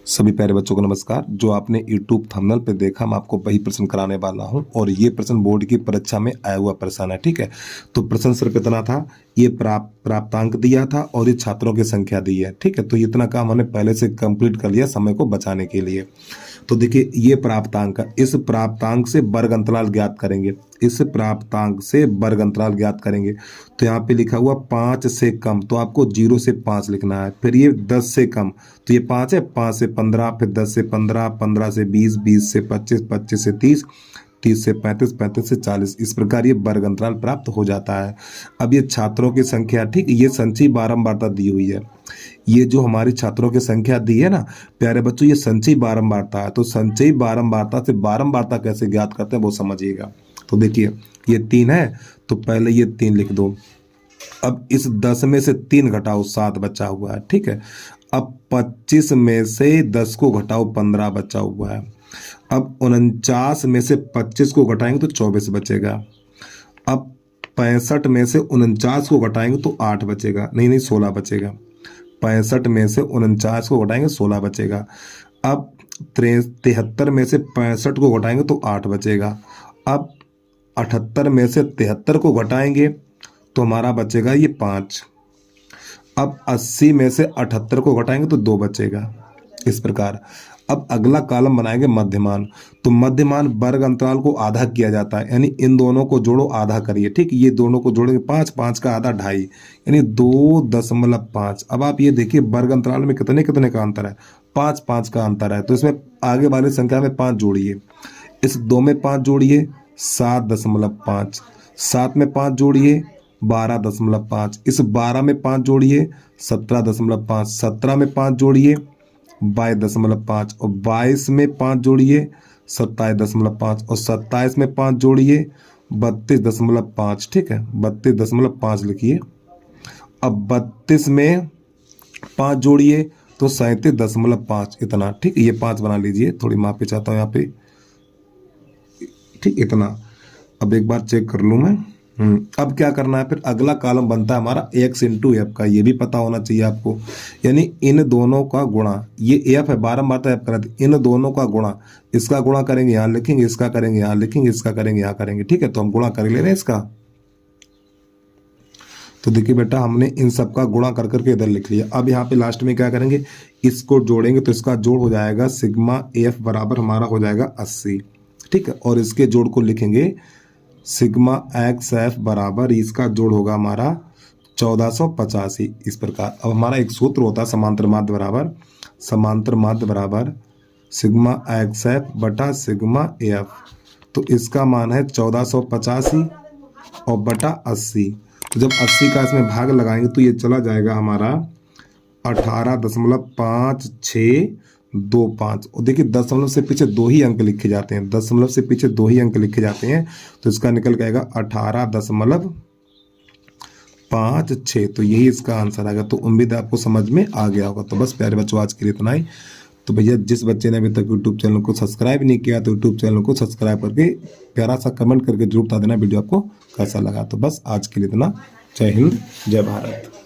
सभी प्यारे बच्चों को नमस्कार। जो आपने YouTube थंबनेल पे देखा, मैं आपको वही प्रश्न कराने वाला हूं और ये प्रश्न बोर्ड की परीक्षा में आया हुआ प्रश्न है। ठीक है, तो प्रश्न सिर्फ इतना था, ये प्राप्तांक दिया था और ये छात्रों की संख्या दी है। ठीक है, तो इतना काम हमने पहले से कंप्लीट कर लिया समय को बचाने के लिए। तो देखिए, ये प्राप्तांक है, इस प्राप्तांक से वर्ग अंतराल ज्ञात करेंगे, इस प्राप्तांक से वर्ग अंतराल ज्ञात करेंगे। तो यहाँ पे लिखा हुआ 5 से कम, तो आपको 0 से 5 लिखना है। फिर ये 10 से कम, तो ये 5 है, 5 से 15, फिर 10 से 15, 15 से 20, 20 से 25, 25 से 30, 30 से 35, 35 से 40। इस प्रकार ये वर्ग अंतराल प्राप्त हो जाता है। अब ये छात्रों की संख्या, ठीक, ये संचयी बारंबारता दी हुई है। ये जो हमारी छात्रों की संख्या दी है ना प्यारे बच्चों, ये संचयी बारंबारता है। तो संचयी बारंबारता से बारंबारता कैसे ज्ञात करते हैं वो समझिएगा। तो देखिए, ये 3 है, तो पहले ये 3 लिख दो। अब इस 10 में से 3 घटाओ, 7 बचा हुआ है। ठीक है, अब 25 में से 10 को घटाओ, 15 बचा हुआ है। अब 49 में से 25 को घटाएंगे तो 24 बचेगा। अब 65 में से 49 को घटाएंगे तो 8 बचेगा, नहीं 16 बचेगा। 65 में से 49 को घटाएंगे 16 बचेगा। अब 73 में से 65 को घटाएंगे तो 8 बचेगा। अब 78 में से 73 को घटाएंगे तो हमारा बचेगा ये 5। अब 80 में से 78 को घटाएंगे तो 2 बचेगा। इस प्रकार अब अगला कॉलम बनाएंगे मध्यमान। तो मध्यमान वर्ग अंतराल को आधा किया जाता है, यानी इन दोनों को जोड़ो, आधा करिए। ठीक, ये दोनों को जोड़ेंगे 5, 5 का आधा 2.5, यानी 2.5। अब आप ये देखिए वर्ग अंतराल में कितने कितने का अंतर है, 5, 5 का अंतर है। तो इसमें आगे वाली संख्या में 5 जोड़िए, इस 2 में 5 जोड़िए, 7.5, 7 में 5 जोड़िए, 12.5, इस 12 में 5 जोड़िए, 17.5, 17 में 5 जोड़िए, 22.5, और 22 में 5 जोड़िए, 27.5, और 27 में 5 जोड़िए, 32.5। ठीक है, 32.5 लिखिए। अब 32 में 5 जोड़िए तो 37.5, इतना। ठीक, ये 5 बना लीजिए, थोड़ी माफी चाहता हूँ यहाँ पे। ठीक, इतना। अब एक बार चेक कर लूँ मैं। अब क्या करना है, फिर अगला कॉलम बनता है हमारा x इंटू एफ का। ये भी पता होना चाहिए आपको, यानी इन दोनों का गुणा। ये एफ है, बारंबारता एफ करा, इन दोनों का गुणा, इसका गुणा करेंगे यहाँ लिखेंगे, इसका करेंगे यहाँ लिखेंगे, इसका करेंगे यहाँ करेंगे। ठीक है, तो हम गुणा कर ले रहे हैं इसका। तो देखिए बेटा, हमने इन सब का गुणा कर करके इधर लिख लिया। अब यहाँ पे लास्ट में क्या करेंगे, इसको जोड़ेंगे तो इसका जोड़ हो जाएगा सिग्मा एफ बराबर हमारा हो जाएगा 80। ठीक है, और इसके जोड़ को लिखेंगे सिग्मा एक्स एफ बराबर, इसका जोड़ होगा हमारा 1485। इस प्रकार अब हमारा एक सूत्र होता है समांतर माध्य बराबर, समांतर माध्य बराबर सिग्मा एक्स एफ बटा सिग्मा एफ। तो इसका मान है 1485 और बटा 80। तो जब 80 का इसमें भाग लगाएंगे तो ये चला जाएगा हमारा 18.5625। और देखिए, दशमलव से पीछे 2 ही अंक लिखे जाते हैं, दशमलव से पीछे 2 ही अंक लिखे जाते हैं। तो इसका निकल के आएगा 18.56। तो यही इसका आंसर आएगा। तो उम्मीद है आपको समझ में आ गया होगा। तो बस प्यारे बच्चों, आज के लिए इतना ही। तो भैया, जिस बच्चे ने अभी तक यूट्यूब चैनल को सब्सक्राइब नहीं किया तो यूट्यूब चैनल को सब्सक्राइब करके प्यारा सा कमेंट करके जरूर बता देना वीडियो आपको कैसा लगा। तो बस आज के लिए इतना। जय हिंद, जय भारत।